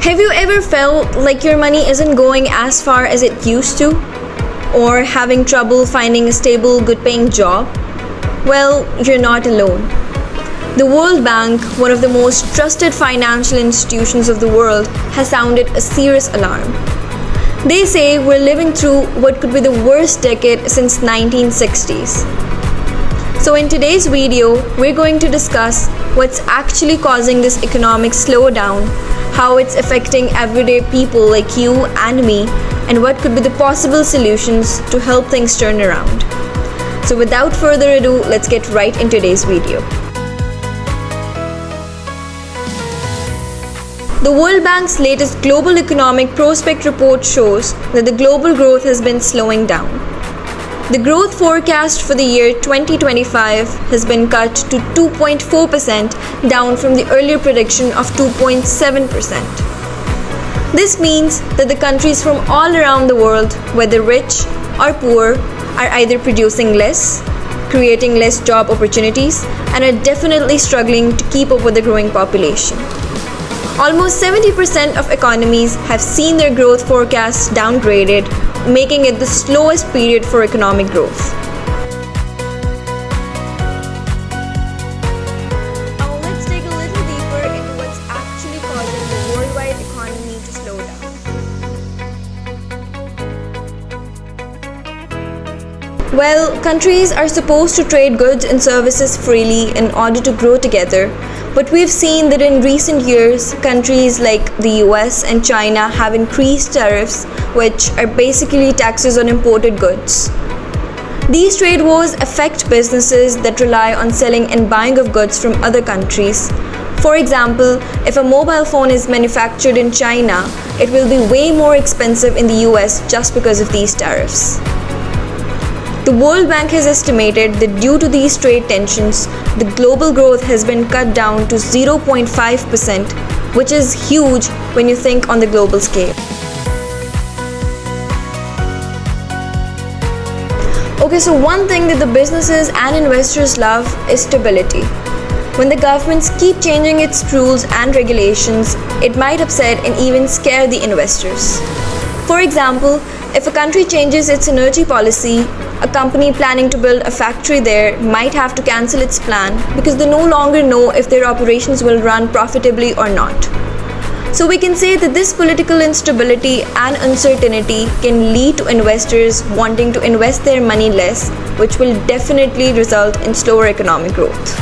Have you ever felt like your money isn't going as far as it used to? Or having trouble finding a stable, good paying job? Well, you're not alone. The World Bank, one of the most trusted financial institutions of the world, has sounded a serious alarm. They say we're living through what could be the worst decade since 1960s. So in today's video, we're going to discuss what's actually causing this economic slowdown, how it's affecting everyday people like you and me, and what could be the possible solutions to help things turn around. So without further ado, let's get right into today's video. The World Bank's latest Global Economic Prospect Report shows that the global growth has been slowing down. The growth forecast for the year 2025 has been cut to 2.4%, down from the earlier prediction of 2.7%. This means that the countries from all around the world, whether rich or poor, are either producing less, creating less job opportunities, and are definitely struggling to keep up with the growing population. Almost 70% of economies have seen their growth forecasts downgraded, making it the slowest period for economic growth. Now let's dig a little deeper into what's actually causing the worldwide economy to slow down. Well, countries are supposed to trade goods and services freely in order to grow together. But we've seen that in recent years, countries like the US and China have increased tariffs, which are basically taxes on imported goods. These trade wars affect businesses that rely on selling and buying of goods from other countries. For example, if a mobile phone is manufactured in China, it will be way more expensive in the US just because of these tariffs. The World Bank has estimated that due to these trade tensions, the global growth has been cut down to 0.5%, which is huge when you think on the global scale. Okay, so one thing that the businesses and investors love is stability. When the governments keep changing its rules and regulations, it might upset and even scare the investors. For example, if a country changes its energy policy, a company planning to build a factory there might have to cancel its plan because they no longer know if their operations will run profitably or not. So we can say that this political instability and uncertainty can lead to investors wanting to invest their money less, which will definitely result in slower economic growth.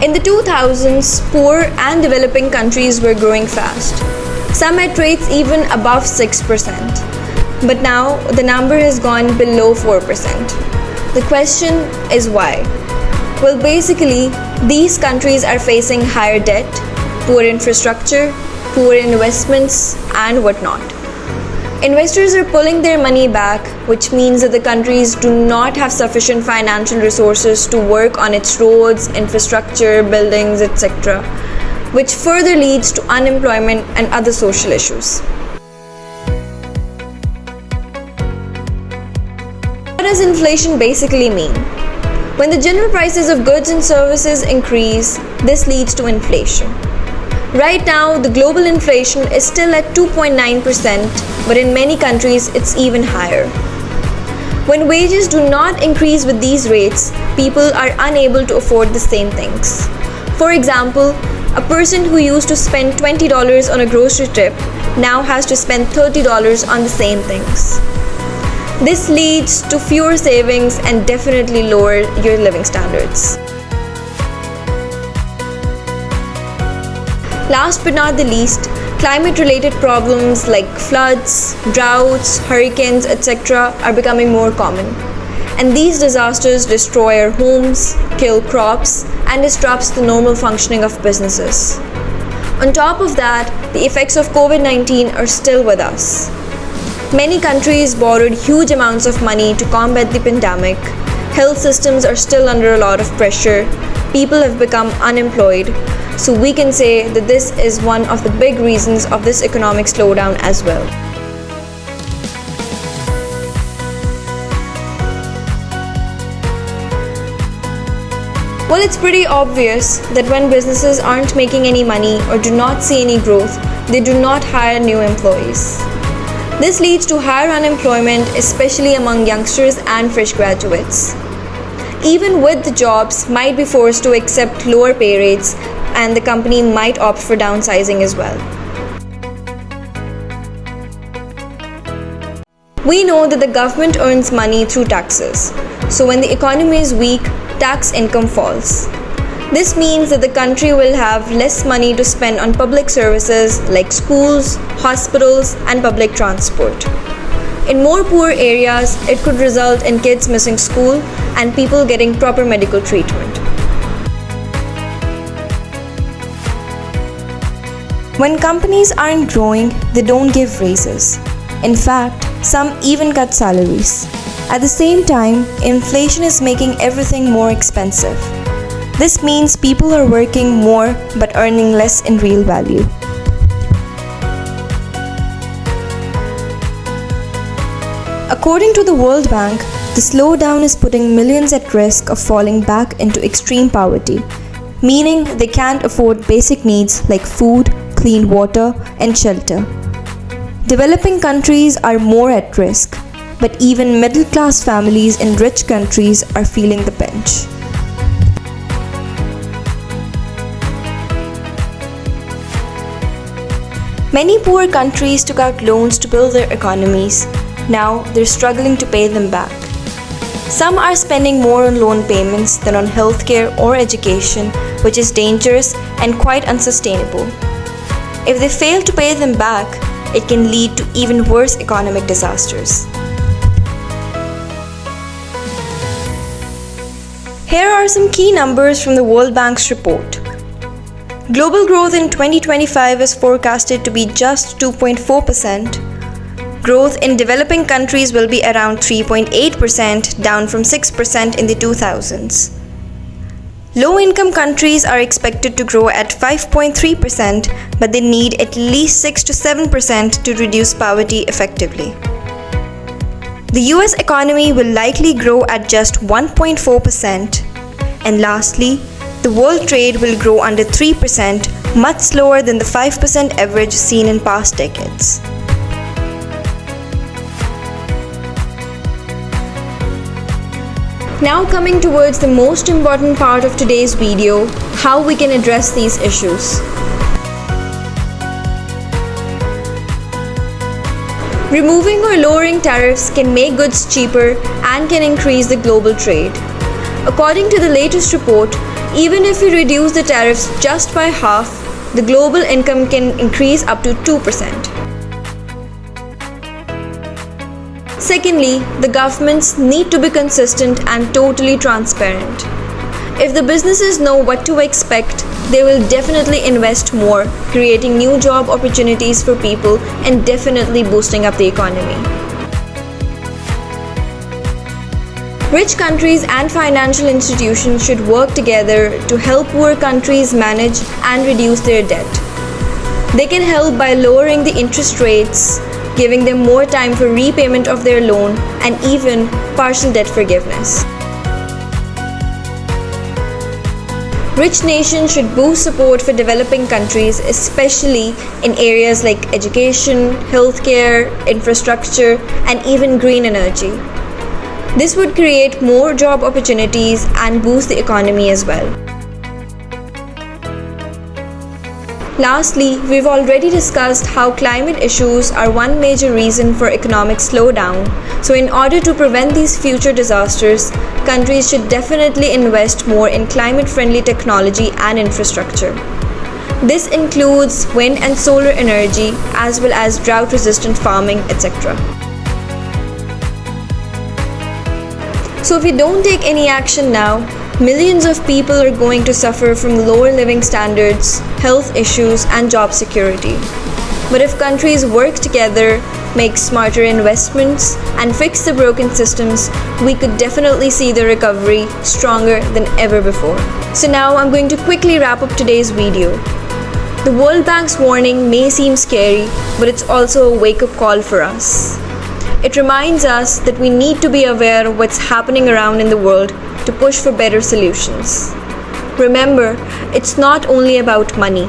In the 2000s, poor and developing countries were growing fast. Some at rates even above 6%. But now the number has gone below 4%. The question is why? Well, basically, these countries are facing higher debt, poor infrastructure, poor investments, and whatnot. Investors are pulling their money back, which means that the countries do not have sufficient financial resources to work on its roads, infrastructure, buildings, etc., which further leads to unemployment and other social issues. What does inflation basically mean? When the general prices of goods and services increase, this leads to inflation. Right now, the global inflation is still at 2.9%, but in many countries it's even higher. When wages do not increase with these rates, people are unable to afford the same things. For example, a person who used to spend $20 on a grocery trip now has to spend $30 on the same things. This leads to fewer savings and definitely lower your living standards. Last but not the least, climate-related problems like floods, droughts, hurricanes, etc. are becoming more common. And these disasters destroy our homes, kill crops, and disrupts the normal functioning of businesses. On top of that, the effects of COVID-19 are still with us. Many countries borrowed huge amounts of money to combat the pandemic. Health systems are still under a lot of pressure. People have become unemployed. So we can say that this is one of the big reasons of this economic slowdown as well. Well, it's pretty obvious that when businesses aren't making any money or do not see any growth, they do not hire new employees. This leads to higher unemployment, especially among youngsters and fresh graduates. Even with the jobs, might be forced to accept lower pay rates, and the company might opt for downsizing as well. We know that the government earns money through taxes, so when the economy is weak, tax income falls. This means that the country will have less money to spend on public services like schools, hospitals, and public transport. In more poor areas, it could result in kids missing school and people getting proper medical treatment. When companies aren't growing, they don't give raises. In fact, some even cut salaries. At the same time, inflation is making everything more expensive. This means people are working more but earning less in real value. According to the World Bank, the slowdown is putting millions at risk of falling back into extreme poverty, meaning they can't afford basic needs like food, clean water, and shelter. Developing countries are more at risk, but even middle-class families in rich countries are feeling the pinch. Many poor countries took out loans to build their economies. Now they're struggling to pay them back. Some are spending more on loan payments than on healthcare or education, which is dangerous and quite unsustainable. If they fail to pay them back, it can lead to even worse economic disasters. Here are some key numbers from the World Bank's report. Global growth in 2025 is forecasted to be just 2.4%. Growth in developing countries will be around 3.8%, down from 6% in the 2000s. Low-income countries are expected to grow at 5.3%, but they need at least 6 to 7% to reduce poverty effectively. The US economy will likely grow at just 1.4%. And lastly, the world trade will grow under 3%, much slower than the 5% average seen in past decades. Now coming towards the most important part of today's video, how we can address these issues. Removing or lowering tariffs can make goods cheaper and can increase the global trade. According to the latest report, even if we reduce the tariffs just by half, the global income can increase up to 2%. Secondly, the governments need to be consistent and totally transparent. If the businesses know what to expect, they will definitely invest more, creating new job opportunities for people and definitely boosting up the economy. Rich countries and financial institutions should work together to help poor countries manage and reduce their debt. They can help by lowering the interest rates, giving them more time for repayment of their loan, and even partial debt forgiveness. Rich nations should boost support for developing countries, especially in areas like education, healthcare, infrastructure, and even green energy. This would create more job opportunities and boost the economy as well. Lastly, we've already discussed how climate issues are one major reason for economic slowdown. So in order to prevent these future disasters, countries should definitely invest more in climate-friendly technology and infrastructure. This includes wind and solar energy, as well as drought-resistant farming, etc. So if we don't take any action now, millions of people are going to suffer from lower living standards, health issues, and job security. But if countries work together, make smarter investments, and fix the broken systems, we could definitely see the recovery stronger than ever before. So now I'm going to quickly wrap up today's video. The World Bank's warning may seem scary, but it's also a wake-up call for us. It reminds us that we need to be aware of what's happening around in the world to push for better solutions. Remember, it's not only about money,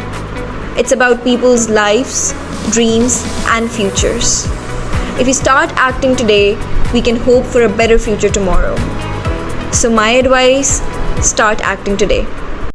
it's about people's lives, dreams, and futures. If we start acting today, we can hope for a better future tomorrow. So, my advice, start acting today.